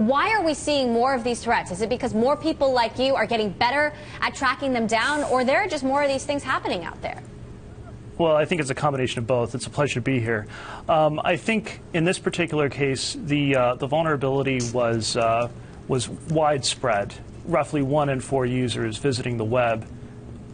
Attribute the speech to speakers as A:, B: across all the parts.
A: Why are we seeing more of these threats? Is it because more people like you are getting better at tracking them down, or there are just more of these things happening out there?
B: Well, I think it's a combination of both. It's a pleasure to be here. I think in this particular case, the vulnerability was widespread. Roughly 1 in 4 users visiting the web,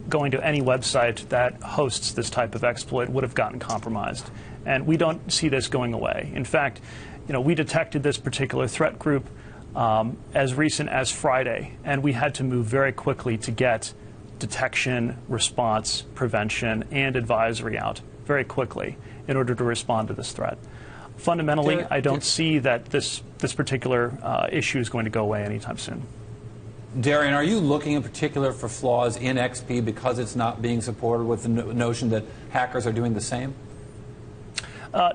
B: going to any website that hosts this type of exploit, would have gotten compromised. And we don't see this going away. In fact, we detected this particular threat group as recent as Friday, and we had to move very quickly to get detection, response, prevention, and advisory out very quickly in order to respond to this threat. Fundamentally, I don't see that this particular issue is going to go away anytime soon.
C: Darien, are you looking in particular for flaws in XP because it's not being supported, with the notion that hackers are doing the same?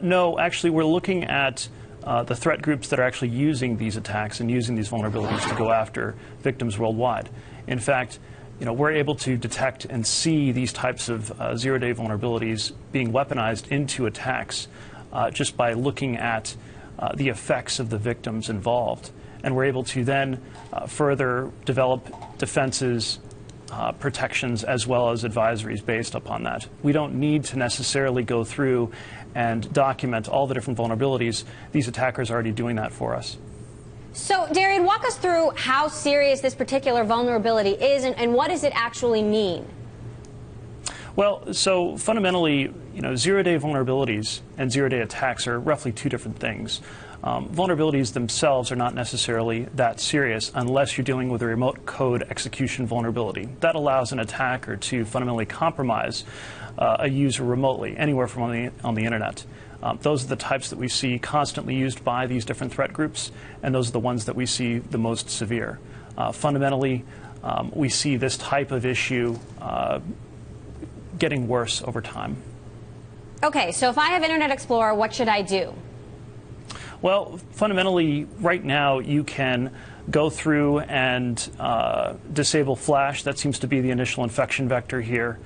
B: No, actually, we're looking at the threat groups that are actually using these attacks and using these vulnerabilities to go after victims worldwide. In fact, we're able to detect and see these types of zero-day vulnerabilities being weaponized into attacks just by looking at the effects of the victims involved. And we're able to then further develop defenses, protections, as well as advisories based upon that. We don't need to necessarily go through and document all the different vulnerabilities. These attackers are already doing that for us.
A: So, Darien, walk us through how serious this particular vulnerability is and what does it actually mean?
B: Well, so fundamentally, zero-day vulnerabilities and zero-day attacks are roughly 2 different things. Vulnerabilities themselves are not necessarily that serious unless you're dealing with a remote code execution vulnerability. That allows an attacker to fundamentally compromise a user remotely, anywhere from on the internet. Those are the types that we see constantly used by these different threat groups, and those are the ones that we see the most severe. Fundamentally, we see this type of issue getting worse over time.
A: Okay, so if I have Internet Explorer, what should I do?
B: Well, fundamentally, right now, you can go through and disable Flash. That seems to be the initial infection vector here.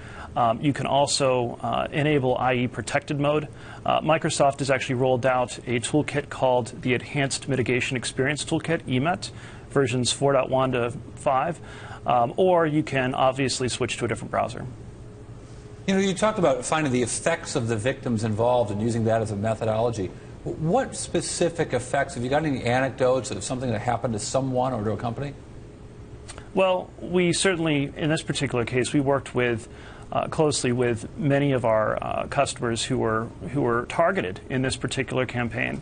B: You can also enable IE protected mode. Microsoft has actually rolled out a toolkit called the Enhanced Mitigation Experience Toolkit, EMET, versions 4.1 to 5. Or you can obviously switch to a different browser.
C: You talked about finding the effects of the victims involved and using that as a methodology. What specific effects? Have you got any anecdotes of something that happened to someone or to a company?
B: Well, we certainly, in this particular case, we worked closely with many of our customers who were targeted in this particular campaign.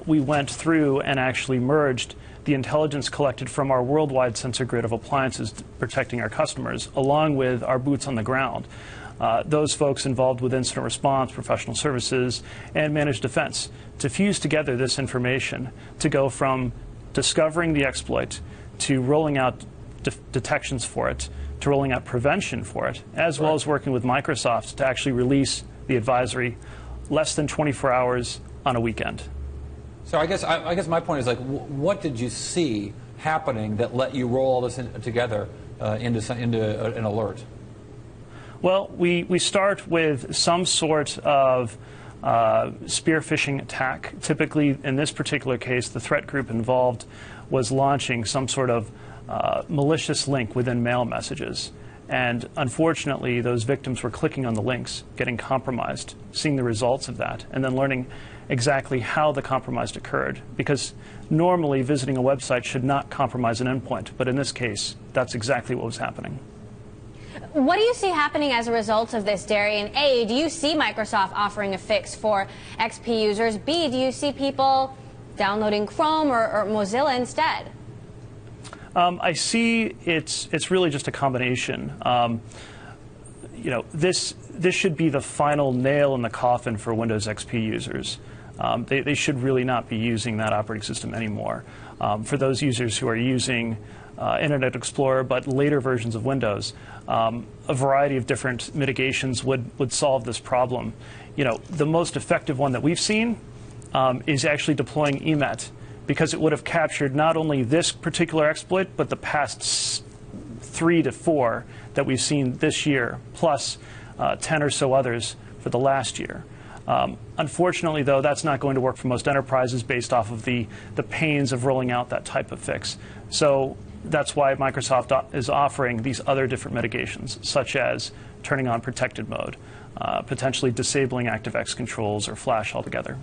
B: We went through and actually merged the intelligence collected from our worldwide sensor grid of appliances protecting our customers, along with our boots on the ground. Those folks involved with incident response, professional services, and managed defense to fuse together this information to go from discovering the exploit to rolling out detections for it, to rolling out prevention for it, as well as working with Microsoft to actually release the advisory less than 24 hours on a weekend.
C: So I guess my point is, like, what did you see happening that let you roll all this together into an alert?
B: Well, we start with some sort of spear phishing attack. Typically, in this particular case, the threat group involved was launching some sort of malicious link within mail messages. And unfortunately, those victims were clicking on the links, getting compromised, seeing the results of that, and then learning exactly how the compromise occurred. Because normally, visiting a website should not compromise an endpoint. But in this case, that's exactly what was happening.
A: What do you see happening as a result of this, Darien? A, do you see Microsoft offering a fix for XP users? B, do you see people downloading Chrome or Mozilla instead?
B: I see it's really just a combination. This should be the final nail in the coffin for Windows XP users. They should really not be using that operating system anymore. For those users who are using Internet Explorer, but later versions of Windows, a variety of different mitigations would solve this problem. The most effective one that we've seen is actually deploying EMET, because it would have captured not only this particular exploit, but the past 3 to 4 that we've seen this year, plus 10 or so others for the last year. Unfortunately, though, that's not going to work for most enterprises based off of the pains of rolling out that type of fix. So that's why Microsoft is offering these other different mitigations, such as turning on protected mode, potentially disabling ActiveX controls or Flash altogether.